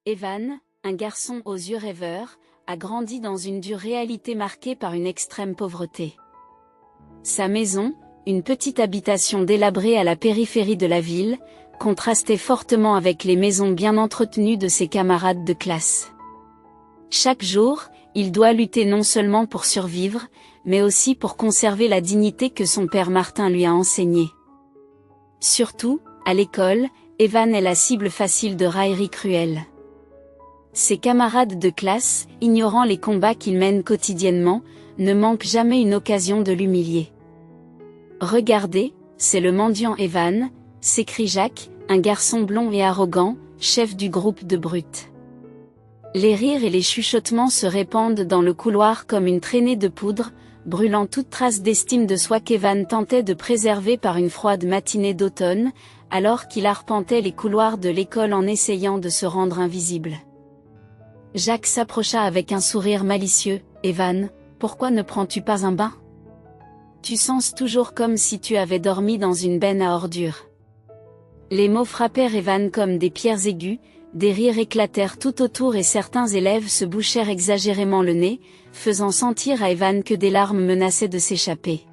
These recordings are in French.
Evan, un garçon aux yeux rêveurs, a grandi dans une dure réalité marquée par une extrême pauvreté. Sa maison, une petite habitation délabrée à la périphérie de la ville, contrastait fortement avec les maisons bien entretenues de ses camarades de classe. Chaque jour, il doit lutter non seulement pour survivre, mais aussi pour conserver la dignité que son père Martin lui a enseignée. Surtout, à l'école, Evan est la cible facile de railleries cruelles. Ses camarades de classe, ignorant les combats qu'il mène quotidiennement, ne manquent jamais une occasion de l'humilier. « Regardez, c'est le mendiant Evan », s'écrie Jacques, un garçon blond et arrogant, chef du groupe de brutes. Les rires et les chuchotements se répandent dans le couloir comme une traînée de poudre, brûlant toute trace d'estime de soi qu'Evan tentait de préserver par une froide matinée d'automne, alors qu'il arpentait les couloirs de l'école en essayant de se rendre invisible. Jacques s'approcha avec un sourire malicieux. « Evan, pourquoi ne prends-tu pas un bain ? Tu sens toujours comme si tu avais dormi dans une benne à ordures. » Les mots frappèrent Evan comme des pierres aiguës, des rires éclatèrent tout autour et certains élèves se bouchèrent exagérément le nez, faisant sentir à Evan que des larmes menaçaient de s'échapper.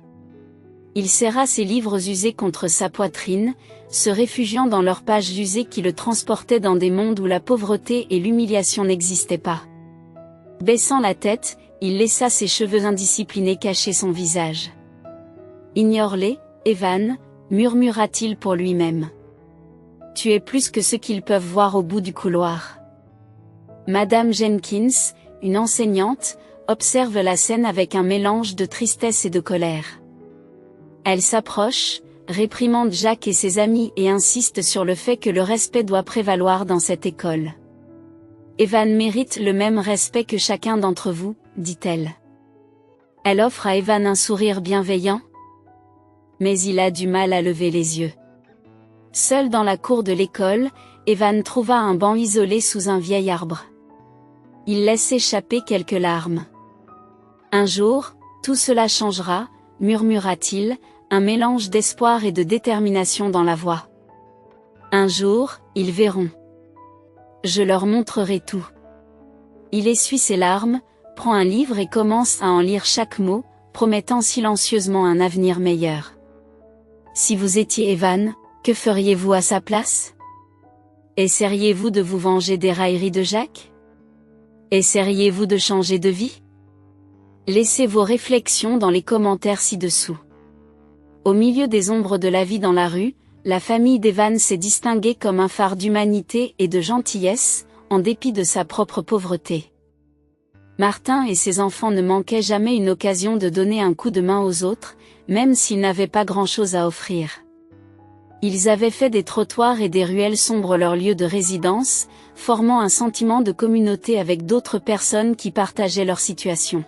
Il serra ses livres usés contre sa poitrine, se réfugiant dans leurs pages usées qui le transportaient dans des mondes où la pauvreté et l'humiliation n'existaient pas. Baissant la tête, il laissa ses cheveux indisciplinés cacher son visage. « Ignore-les, Evan », murmura-t-il pour lui-même. « Tu es plus que ce qu'ils peuvent voir au bout du couloir. » Madame Jenkins, une enseignante, observe la scène avec un mélange de tristesse et de colère. Elle s'approche, réprimande Jacques et ses amis et insiste sur le fait que le respect doit prévaloir dans cette école. « Evan mérite le même respect que chacun d'entre vous, dit-elle. Elle offre à Evan un sourire bienveillant. Mais il a du mal à lever les yeux. Seul dans la cour de l'école, Evan trouva un banc isolé sous un vieil arbre. Il laisse échapper quelques larmes. « Un jour, tout cela changera », murmura-t-il, un mélange d'espoir et de détermination dans la voix. « Un jour, ils verront. Je leur montrerai tout. » Il essuie ses larmes, prend un livre et commence à en lire chaque mot, promettant silencieusement un avenir meilleur. « Si vous étiez Evan, que feriez-vous à sa place ? Essaieriez-vous de vous venger des railleries de Jacques ? Essaieriez-vous de changer de vie ? Laissez vos réflexions dans les commentaires ci-dessous. Au milieu des ombres de la vie dans la rue, la famille d'Evan s'est distinguée comme un phare d'humanité et de gentillesse, en dépit de sa propre pauvreté. Martin et ses enfants ne manquaient jamais une occasion de donner un coup de main aux autres, même s'ils n'avaient pas grand-chose à offrir. Ils avaient fait des trottoirs et des ruelles sombres leur lieu de résidence, formant un sentiment de communauté avec d'autres personnes qui partageaient leur situation.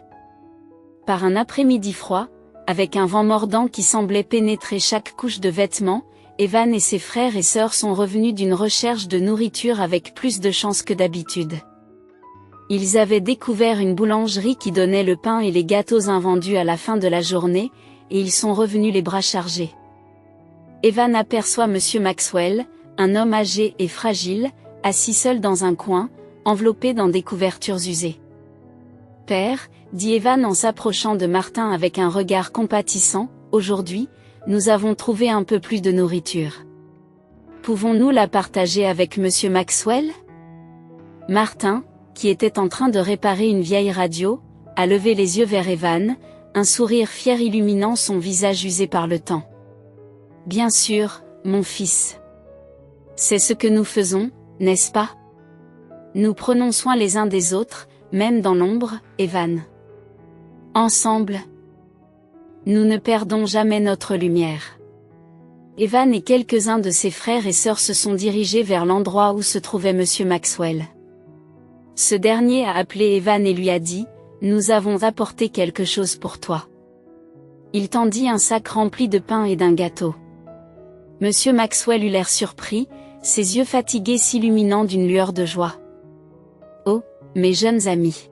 Par un après-midi froid, avec un vent mordant qui semblait pénétrer chaque couche de vêtements, Evan et ses frères et sœurs sont revenus d'une recherche de nourriture avec plus de chance que d'habitude. Ils avaient découvert une boulangerie qui donnait le pain et les gâteaux invendus à la fin de la journée, et ils sont revenus les bras chargés. Evan aperçoit Monsieur Maxwell, un homme âgé et fragile, assis seul dans un coin, enveloppé dans des couvertures usées. « Père », dit Evan en s'approchant de Martin avec un regard compatissant, « aujourd'hui, nous avons trouvé un peu plus de nourriture. Pouvons-nous la partager avec Monsieur Maxwell ?» Martin, qui était en train de réparer une vieille radio, a levé les yeux vers Evan, un sourire fier illuminant son visage usé par le temps. « Bien sûr, mon fils. C'est ce que nous faisons, n'est-ce pas ? Nous prenons soin les uns des autres, même dans l'ombre, Evan. Ensemble, nous ne perdons jamais notre lumière. » Evan et quelques-uns de ses frères et sœurs se sont dirigés vers l'endroit où se trouvait Monsieur Maxwell. Ce dernier a appelé Evan et lui a dit « Nous avons apporté quelque chose pour toi. » Il tendit un sac rempli de pain et d'un gâteau. Monsieur Maxwell eut l'air surpris, ses yeux fatigués s'illuminant d'une lueur de joie. « Oh, mes jeunes amis.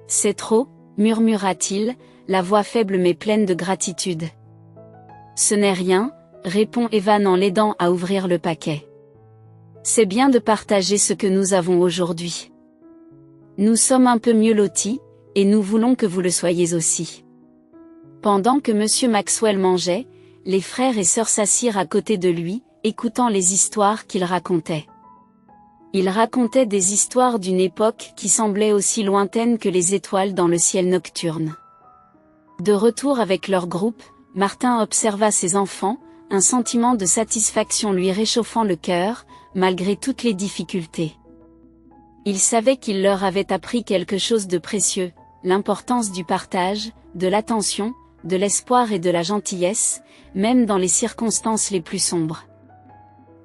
C'est trop, » murmura-t-il, la voix faible mais pleine de gratitude. « Ce n'est rien, » répond Evan en l'aidant à ouvrir le paquet. « C'est bien de partager ce que nous avons aujourd'hui. Nous sommes un peu mieux lotis, et nous voulons que vous le soyez aussi. Pendant que Monsieur Maxwell mangeait, les frères et sœurs s'assirent à côté de lui, écoutant les histoires qu'il racontait. Il racontait des histoires d'une époque qui semblait aussi lointaine que les étoiles dans le ciel nocturne. De retour avec leur groupe, Martin observa ses enfants, un sentiment de satisfaction lui réchauffant le cœur, malgré toutes les difficultés. Il savait qu'il leur avait appris quelque chose de précieux, l'importance du partage, de l'attention, de l'espoir et de la gentillesse, même dans les circonstances les plus sombres.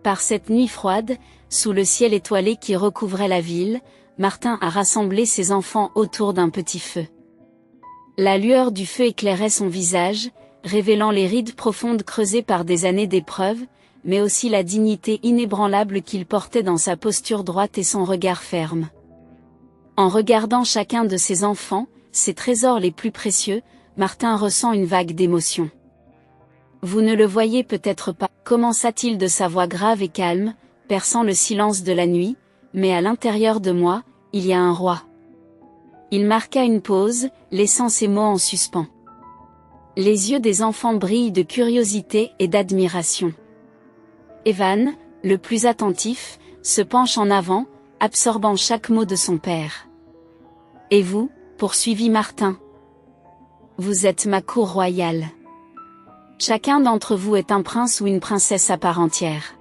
Par cette nuit froide, sous le ciel étoilé qui recouvrait la ville, Martin a rassemblé ses enfants autour d'un petit feu. La lueur du feu éclairait son visage, révélant les rides profondes creusées par des années d'épreuves, mais aussi la dignité inébranlable qu'il portait dans sa posture droite et son regard ferme. En regardant chacun de ses enfants, ses trésors les plus précieux, Martin ressent une vague d'émotion. Vous ne le voyez peut-être pas, commença-t-il de sa voix grave et calme, perçant le silence de la nuit, mais à l'intérieur de moi, il y a un roi. Il marqua une pause, laissant ses mots en suspens. Les yeux des enfants brillent de curiosité et d'admiration. Evan, le plus attentif, se penche en avant, absorbant chaque mot de son père. Et vous, poursuivit Martin. Vous êtes ma cour royale. Chacun d'entre vous est un prince ou une princesse à part entière.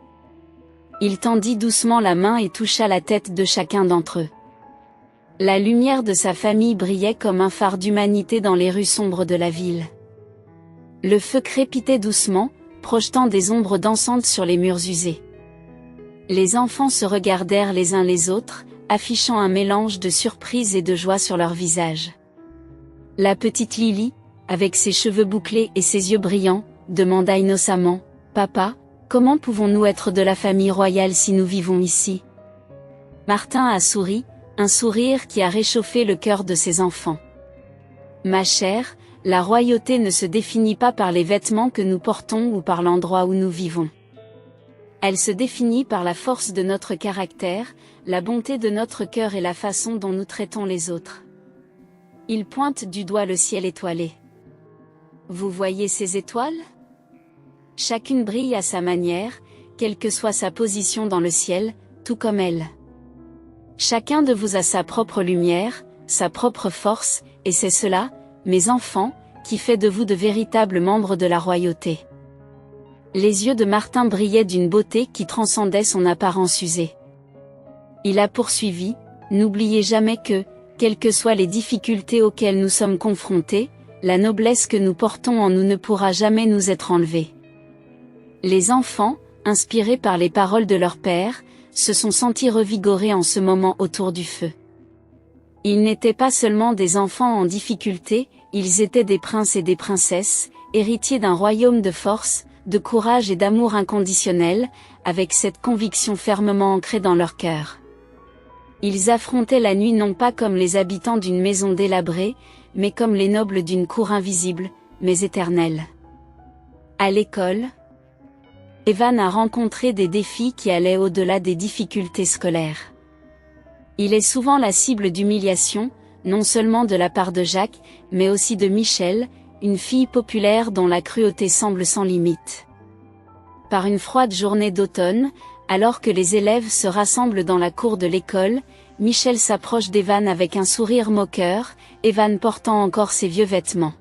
Il tendit doucement la main et toucha la tête de chacun d'entre eux. La lumière de sa famille brillait comme un phare d'humanité dans les rues sombres de la ville. Le feu crépitait doucement, projetant des ombres dansantes sur les murs usés. Les enfants se regardèrent les uns les autres, affichant un mélange de surprise et de joie sur leurs visages. La petite Lily, avec ses cheveux bouclés et ses yeux brillants, demanda innocemment, « Papa, comment pouvons-nous être de la famille royale si nous vivons ici ?» Martin a souri, un sourire qui a réchauffé le cœur de ses enfants. « Ma chère, la royauté ne se définit pas par les vêtements que nous portons ou par l'endroit où nous vivons. Elle se définit par la force de notre caractère, la bonté de notre cœur et la façon dont nous traitons les autres. » Il pointe du doigt le ciel étoilé. Vous voyez ces étoiles ? Chacune brille à sa manière, quelle que soit sa position dans le ciel, tout comme elle. Chacun de vous a sa propre lumière, sa propre force, et c'est cela, mes enfants, qui fait de vous de véritables membres de la royauté. Les yeux de Martin brillaient d'une beauté qui transcendait son apparence usée. Il a poursuivi, n'oubliez jamais que, quelles que soient les difficultés auxquelles nous sommes confrontés, la noblesse que nous portons en nous ne pourra jamais nous être enlevée. Les enfants, inspirés par les paroles de leur père, se sont sentis revigorés en ce moment autour du feu. Ils n'étaient pas seulement des enfants en difficulté, ils étaient des princes et des princesses, héritiers d'un royaume de force, de courage et d'amour inconditionnel, avec cette conviction fermement ancrée dans leur cœur. Ils affrontaient la nuit non pas comme les habitants d'une maison délabrée, mais comme les nobles d'une cour invisible, mais éternelle. À l'école, Evan a rencontré des défis qui allaient au-delà des difficultés scolaires. Il est souvent la cible d'humiliation, non seulement de la part de Jacques, mais aussi de Michel, une fille populaire dont la cruauté semble sans limite. Par une froide journée d'automne, alors que les élèves se rassemblent dans la cour de l'école, Michel s'approche d'Evan avec un sourire moqueur, Evan portant encore ses vieux vêtements.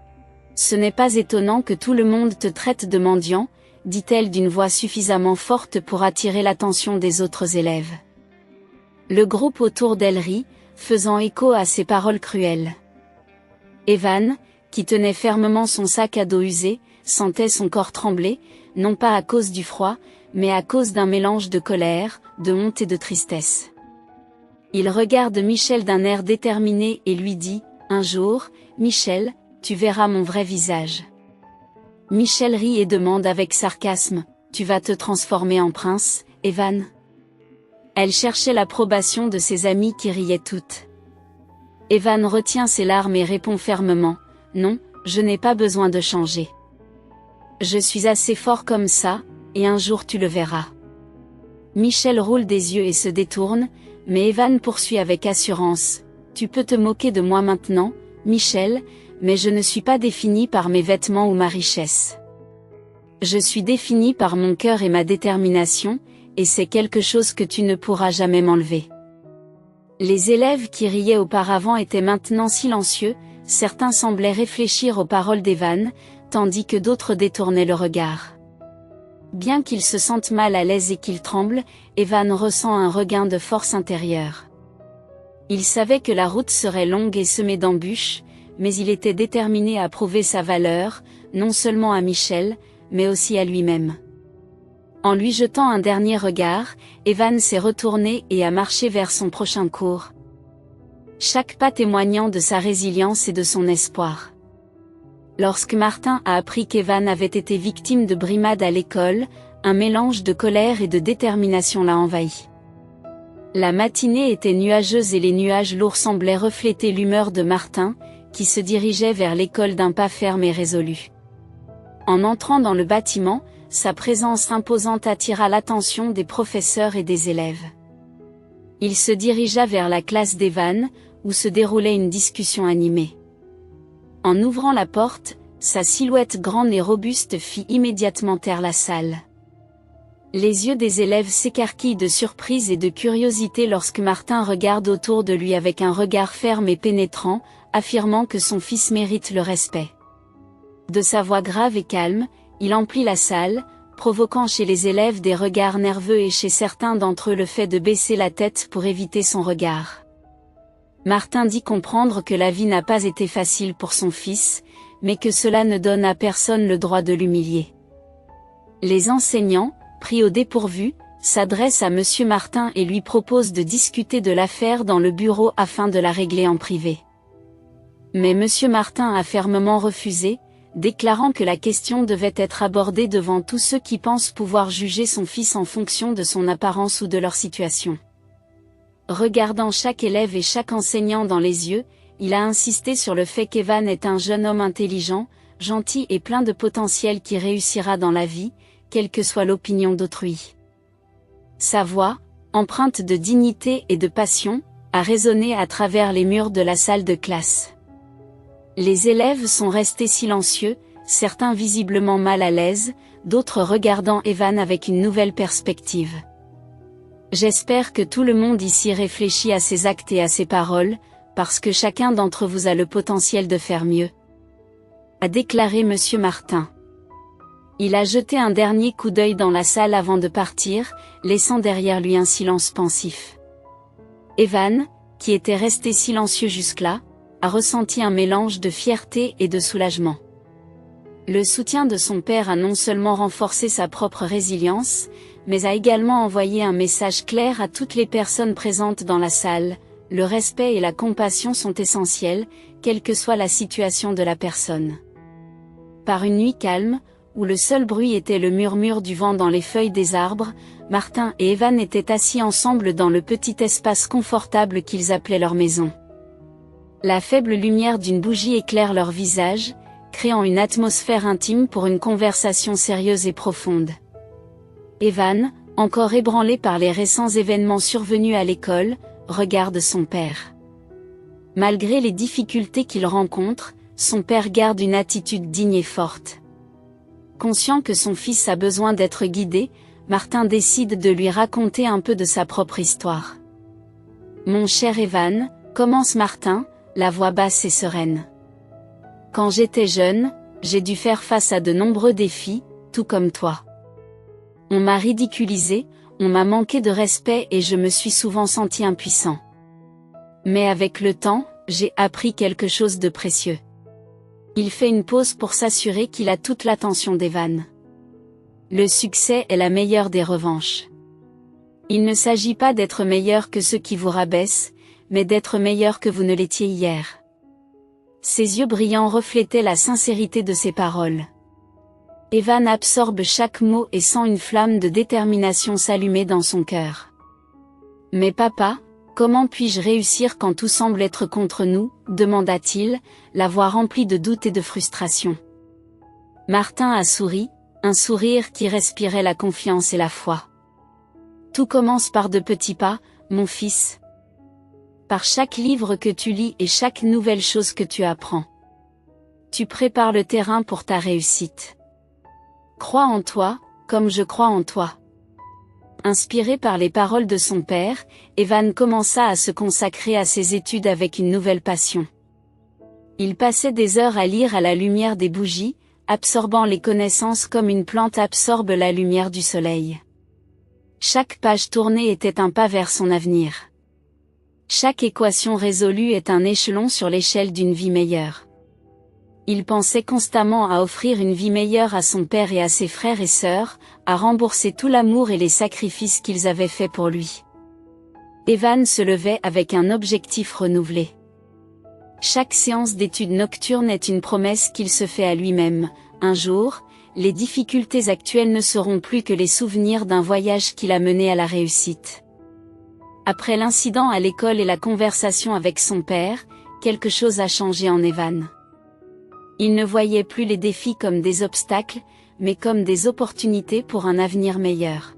« Ce n'est pas étonnant que tout le monde te traite de mendiant », dit-elle d'une voix suffisamment forte pour attirer l'attention des autres élèves. Le groupe autour d'elle rit, faisant écho à ces paroles cruelles. Evan, qui tenait fermement son sac à dos usé, sentait son corps trembler, non pas à cause du froid, mais à cause d'un mélange de colère, de honte et de tristesse. Il regarde Michel d'un air déterminé et lui dit, « Un jour, Michel, tu verras mon vrai visage. » Michel rit et demande avec sarcasme, « Tu vas te transformer en prince, Evan ?» Elle cherchait l'approbation de ses amies qui riaient toutes. Evan retient ses larmes et répond fermement, « Non, je n'ai pas besoin de changer. Je suis assez fort comme ça, et un jour tu le verras. » Michel roule des yeux et se détourne, mais Evan poursuit avec assurance. Tu peux te moquer de moi maintenant, Michel, mais je ne suis pas défini par mes vêtements ou ma richesse. Je suis défini par mon cœur et ma détermination, et c'est quelque chose que tu ne pourras jamais m'enlever. Les élèves qui riaient auparavant étaient maintenant silencieux, certains semblaient réfléchir aux paroles d'Evan, tandis que d'autres détournaient le regard. Bien qu'il se sente mal à l'aise et qu'il tremble, Evan ressent un regain de force intérieure. Il savait que la route serait longue et semée d'embûches, mais il était déterminé à prouver sa valeur, non seulement à Michel, mais aussi à lui-même. En lui jetant un dernier regard, Evan s'est retourné et a marché vers son prochain cours. Chaque pas témoignant de sa résilience et de son espoir. Lorsque Martin a appris qu'Evan avait été victime de brimades à l'école, un mélange de colère et de détermination l'a envahi. La matinée était nuageuse et les nuages lourds semblaient refléter l'humeur de Martin, qui se dirigeait vers l'école d'un pas ferme et résolu. En entrant dans le bâtiment, sa présence imposante attira l'attention des professeurs et des élèves. Il se dirigea vers la classe d'Evan, où se déroulait une discussion animée. En ouvrant la porte, sa silhouette grande et robuste fit immédiatement taire la salle. Les yeux des élèves s'écarquillent de surprise et de curiosité lorsque Martin regarde autour de lui avec un regard ferme et pénétrant, affirmant que son fils mérite le respect. De sa voix grave et calme, il emplit la salle, provoquant chez les élèves des regards nerveux et chez certains d'entre eux le fait de baisser la tête pour éviter son regard. Martin dit comprendre que la vie n'a pas été facile pour son fils, mais que cela ne donne à personne le droit de l'humilier. Les enseignants, pris au dépourvu, s'adressent à Monsieur Martin et lui proposent de discuter de l'affaire dans le bureau afin de la régler en privé. Mais Monsieur Martin a fermement refusé, déclarant que la question devait être abordée devant tous ceux qui pensent pouvoir juger son fils en fonction de son apparence ou de leur situation. Regardant chaque élève et chaque enseignant dans les yeux, il a insisté sur le fait qu'Evan est un jeune homme intelligent, gentil et plein de potentiel qui réussira dans la vie, quelle que soit l'opinion d'autrui. Sa voix, empreinte de dignité et de passion, a résonné à travers les murs de la salle de classe. Les élèves sont restés silencieux, certains visiblement mal à l'aise, d'autres regardant Evan avec une nouvelle perspective. J'espère que tout le monde ici réfléchit à ses actes et à ses paroles, parce que chacun d'entre vous a le potentiel de faire mieux. A déclaré Monsieur Martin. Il a jeté un dernier coup d'œil dans la salle avant de partir, laissant derrière lui un silence pensif. Evan, qui était resté silencieux jusque-là, a ressenti un mélange de fierté et de soulagement. Le soutien de son père a non seulement renforcé sa propre résilience, mais a également envoyé un message clair à toutes les personnes présentes dans la salle: le respect et la compassion sont essentiels, quelle que soit la situation de la personne. Par une nuit calme, où le seul bruit était le murmure du vent dans les feuilles des arbres, Martin et Evan étaient assis ensemble dans le petit espace confortable qu'ils appelaient leur maison. La faible lumière d'une bougie éclaire leur visage, créant une atmosphère intime pour une conversation sérieuse et profonde. Evan, encore ébranlé par les récents événements survenus à l'école, regarde son père. Malgré les difficultés qu'il rencontre, son père garde une attitude digne et forte. Conscient que son fils a besoin d'être guidé, Martin décide de lui raconter un peu de sa propre histoire. « Mon cher Evan, » commence Martin, la voix basse et sereine. « Quand j'étais jeune, j'ai dû faire face à de nombreux défis, tout comme toi. On m'a ridiculisé, on m'a manqué de respect et je me suis souvent senti impuissant. Mais avec le temps, j'ai appris quelque chose de précieux. » Il fait une pause pour s'assurer qu'il a toute l'attention d'Evan. Le succès est la meilleure des revanches. Il ne s'agit pas d'être meilleur que ceux qui vous rabaissent, mais d'être meilleur que vous ne l'étiez hier. Ses yeux brillants reflétaient la sincérité de ses paroles. Evan absorbe chaque mot et sent une flamme de détermination s'allumer dans son cœur. « Mais papa, comment puis-je réussir quand tout semble être contre nous ?» demanda-t-il, la voix remplie de doute et de frustration. Martin a souri, un sourire qui respirait la confiance et la foi. « Tout commence par de petits pas, mon fils. Par chaque livre que tu lis et chaque nouvelle chose que tu apprends. Tu prépares le terrain pour ta réussite. Crois en toi, comme je crois en toi. Inspiré par les paroles de son père, Evan commença à se consacrer à ses études avec une nouvelle passion. Il passait des heures à lire à la lumière des bougies, absorbant les connaissances comme une plante absorbe la lumière du soleil. Chaque page tournée était un pas vers son avenir. Chaque équation résolue est un échelon sur l'échelle d'une vie meilleure. Il pensait constamment à offrir une vie meilleure à son père et à ses frères et sœurs, à rembourser tout l'amour et les sacrifices qu'ils avaient faits pour lui. Evan se levait avec un objectif renouvelé. Chaque séance d'études nocturnes est une promesse qu'il se fait à lui-même. Un jour, les difficultés actuelles ne seront plus que les souvenirs d'un voyage qui l'a mené à la réussite. Après l'incident à l'école et la conversation avec son père, quelque chose a changé en Evan. Il ne voyait plus les défis comme des obstacles, mais comme des opportunités pour un avenir meilleur.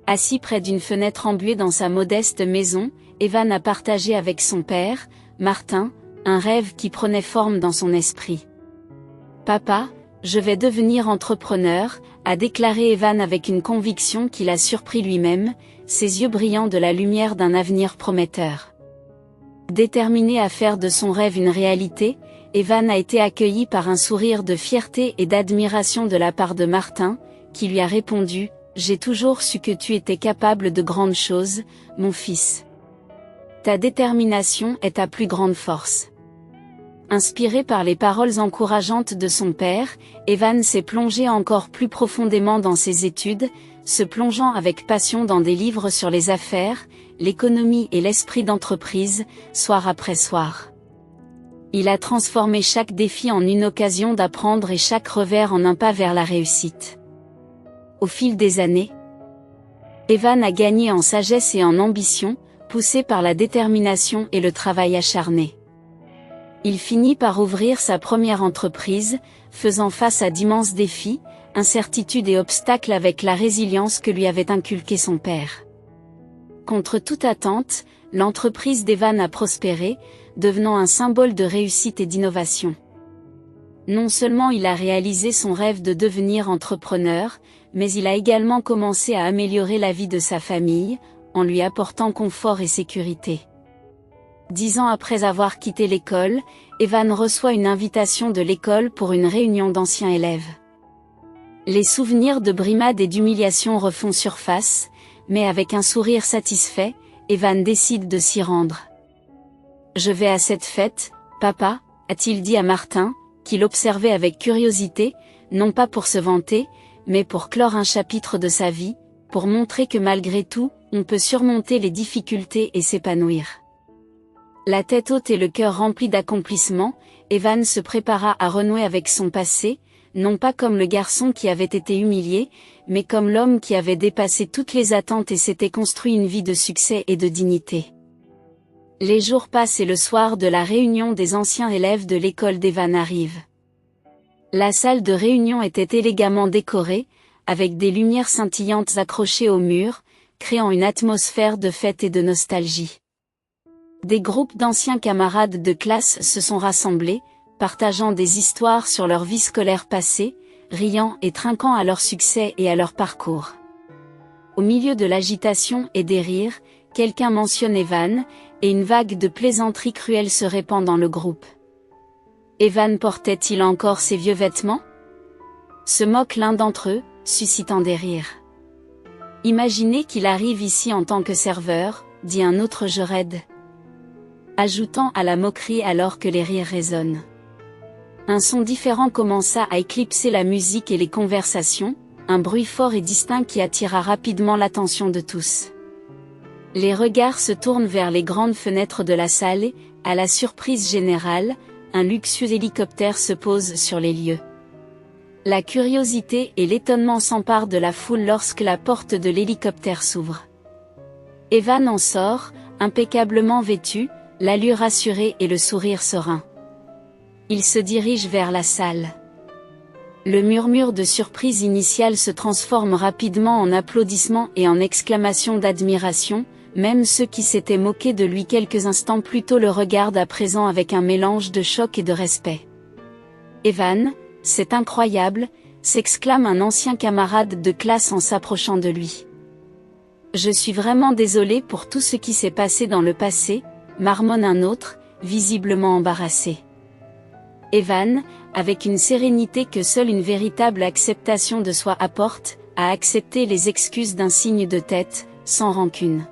Assis près d'une fenêtre embuée dans sa modeste maison, Evan a partagé avec son père, Martin, un rêve qui prenait forme dans son esprit. « Papa, je vais devenir entrepreneur », a déclaré Evan avec une conviction qui l'a surpris lui-même, ses yeux brillant de la lumière d'un avenir prometteur. Déterminé à faire de son rêve une réalité, Evan a été accueilli par un sourire de fierté et d'admiration de la part de Martin, qui lui a répondu « J'ai toujours su que tu étais capable de grandes choses, mon fils. Ta détermination est ta plus grande force. » Inspiré par les paroles encourageantes de son père, Evan s'est plongé encore plus profondément dans ses études, se plongeant avec passion dans des livres sur les affaires, l'économie et l'esprit d'entreprise, soir après soir. Il a transformé chaque défi en une occasion d'apprendre et chaque revers en un pas vers la réussite. Au fil des années, Evan a gagné en sagesse et en ambition, poussé par la détermination et le travail acharné. Il finit par ouvrir sa première entreprise, faisant face à d'immenses défis, incertitudes et obstacles avec la résilience que lui avait inculquée son père. Contre toute attente, l'entreprise d'Evan a prospéré, devenant un symbole de réussite et d'innovation. Non seulement il a réalisé son rêve de devenir entrepreneur, mais il a également commencé à améliorer la vie de sa famille, en lui apportant confort et sécurité. 10 ans après avoir quitté l'école, Evan reçoit une invitation de l'école pour une réunion d'anciens élèves. Les souvenirs de brimades et d'humiliation refont surface, mais avec un sourire satisfait, Evan décide de s'y rendre. « Je vais à cette fête, papa », a-t-il dit à Martin, qui l'observait avec curiosité, non pas pour se vanter, mais pour clore un chapitre de sa vie, pour montrer que malgré tout, on peut surmonter les difficultés et s'épanouir. La tête haute et le cœur rempli d'accomplissement, Evan se prépara à renouer avec son passé, non pas comme le garçon qui avait été humilié, mais comme l'homme qui avait dépassé toutes les attentes et s'était construit une vie de succès et de dignité. Les jours passent et le soir de la réunion des anciens élèves de l'école d'Evan arrive. La salle de réunion était élégamment décorée, avec des lumières scintillantes accrochées au mur, créant une atmosphère de fête et de nostalgie. Des groupes d'anciens camarades de classe se sont rassemblés, partageant des histoires sur leur vie scolaire passée, riant et trinquant à leur succès et à leur parcours. Au milieu de l'agitation et des rires, quelqu'un mentionne Evan, et une vague de plaisanteries cruelles se répand dans le groupe. Evan portait-il encore ses vieux vêtements? Se moque l'un d'entre eux, suscitant des rires. Imaginez qu'il arrive ici en tant que serveur, dit un autre Jared, ajoutant à la moquerie alors que les rires résonnent. Un son différent commença à éclipser la musique et les conversations, un bruit fort et distinct qui attira rapidement l'attention de tous. Les regards se tournent vers les grandes fenêtres de la salle et, à la surprise générale, un luxueux hélicoptère se pose sur les lieux. La curiosité et l'étonnement s'emparent de la foule lorsque la porte de l'hélicoptère s'ouvre. Evan en sort, impeccablement vêtu, l'allure assurée et le sourire serein. Il se dirige vers la salle. Le murmure de surprise initial se transforme rapidement en applaudissements et en exclamations d'admiration, même ceux qui s'étaient moqués de lui quelques instants plus tôt le regardent à présent avec un mélange de choc et de respect. « Evan, c'est incroyable !» s'exclame un ancien camarade de classe en s'approchant de lui. « Je suis vraiment désolé pour tout ce qui s'est passé dans le passé », marmonne un autre, visiblement embarrassé. Evan, avec une sérénité que seule une véritable acceptation de soi apporte, a accepté les excuses d'un signe de tête, sans rancune.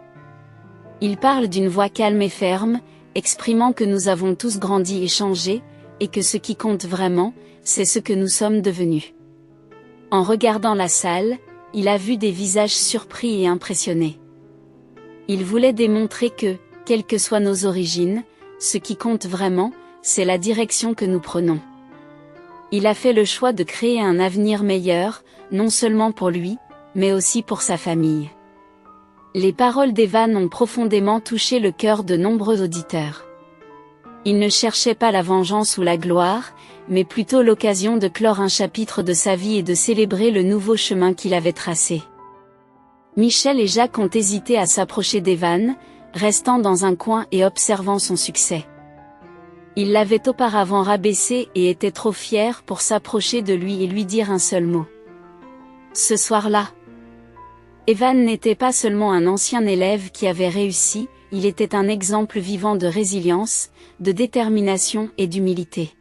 Il parle d'une voix calme et ferme, exprimant que nous avons tous grandi et changé, et que ce qui compte vraiment, c'est ce que nous sommes devenus. En regardant la salle, il a vu des visages surpris et impressionnés. Il voulait démontrer que, quelles que soient nos origines, ce qui compte vraiment, c'est la direction que nous prenons. Il a fait le choix de créer un avenir meilleur, non seulement pour lui, mais aussi pour sa famille. Les paroles d'Evan ont profondément touché le cœur de nombreux auditeurs. Il ne cherchait pas la vengeance ou la gloire, mais plutôt l'occasion de clore un chapitre de sa vie et de célébrer le nouveau chemin qu'il avait tracé. Michel et Jacques ont hésité à s'approcher d'Evan, restant dans un coin et observant son succès. Ils l'avaient auparavant rabaissé et étaient trop fiers pour s'approcher de lui et lui dire un seul mot. Ce soir-là, Evan n'était pas seulement un ancien élève qui avait réussi, il était un exemple vivant de résilience, de détermination et d'humilité.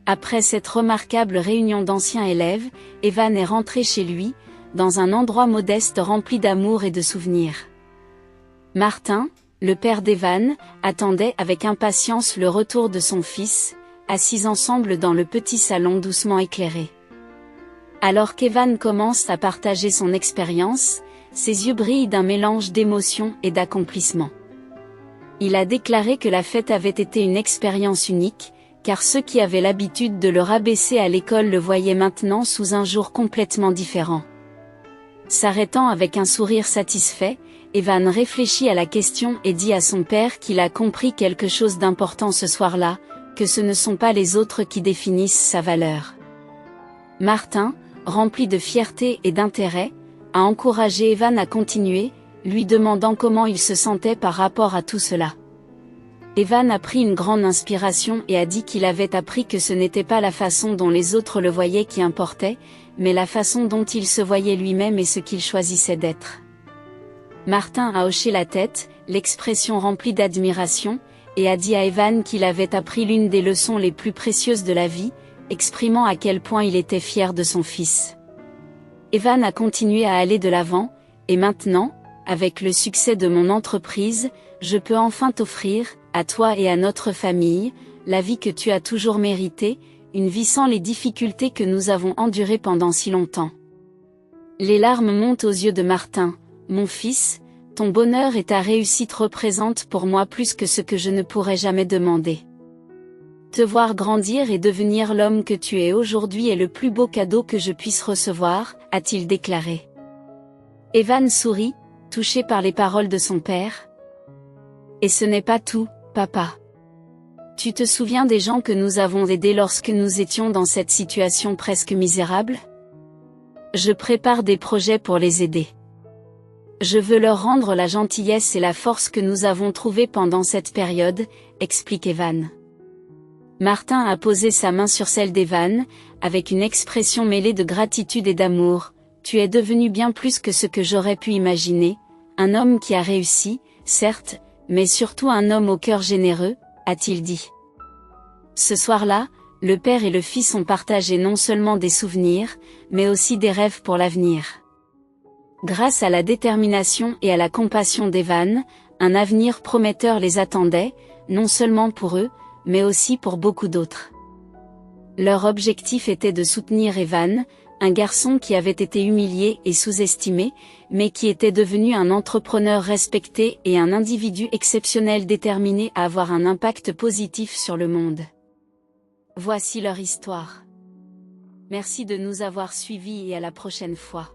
Après cette remarquable réunion d'anciens élèves, Evan est rentré chez lui, dans un endroit modeste rempli d'amour et de souvenirs. Martin, le père d'Evan, attendait avec impatience le retour de son fils, assis ensemble dans le petit salon doucement éclairé. Alors qu'Evan commence à partager son expérience, ses yeux brillent d'un mélange d'émotion et d'accomplissement. Il a déclaré que la fête avait été une expérience unique, car ceux qui avaient l'habitude de le rabaisser à l'école le voyaient maintenant sous un jour complètement différent. S'arrêtant avec un sourire satisfait, Evan réfléchit à la question et dit à son père qu'il a compris quelque chose d'important ce soir-là, que ce ne sont pas les autres qui définissent sa valeur. Martin, rempli de fierté et d'intérêt, a encouragé Evan à continuer, lui demandant comment il se sentait par rapport à tout cela. Evan a pris une grande inspiration et a dit qu'il avait appris que ce n'était pas la façon dont les autres le voyaient qui importait, mais la façon dont il se voyait lui-même et ce qu'il choisissait d'être. Martin a hoché la tête, l'expression remplie d'admiration, et a dit à Evan qu'il avait appris l'une des leçons les plus précieuses de la vie, exprimant à quel point il était fier de son fils. Evan a continué à aller de l'avant, et maintenant, avec le succès de mon entreprise, je peux enfin t'offrir, à toi et à notre famille, la vie que tu as toujours méritée, une vie sans les difficultés que nous avons endurées pendant si longtemps. Les larmes montent aux yeux de Martin. Mon fils, ton bonheur et ta réussite représentent pour moi plus que ce que je ne pourrais jamais demander. Te voir grandir et devenir l'homme que tu es aujourd'hui est le plus beau cadeau que je puisse recevoir, a-t-il déclaré. Evan sourit, touché par les paroles de son père. Et ce n'est pas tout, papa. Tu te souviens des gens que nous avons aidés lorsque nous étions dans cette situation presque misérable? Je prépare des projets pour les aider. Je veux leur rendre la gentillesse et la force que nous avons trouvées pendant cette période, explique Evan. Martin a posé sa main sur celle d'Evan, avec une expression mêlée de gratitude et d'amour. Tu es devenu bien plus que ce que j'aurais pu imaginer, un homme qui a réussi, certes, mais surtout un homme au cœur généreux, a-t-il dit. Ce soir-là, le père et le fils ont partagé non seulement des souvenirs, mais aussi des rêves pour l'avenir. Grâce à la détermination et à la compassion d'Evan, un avenir prometteur les attendait, non seulement pour eux, mais aussi pour beaucoup d'autres. Leur objectif était de soutenir Evan, un garçon qui avait été humilié et sous-estimé, mais qui était devenu un entrepreneur respecté et un individu exceptionnel déterminé à avoir un impact positif sur le monde. Voici leur histoire. Merci de nous avoir suivis et à la prochaine fois.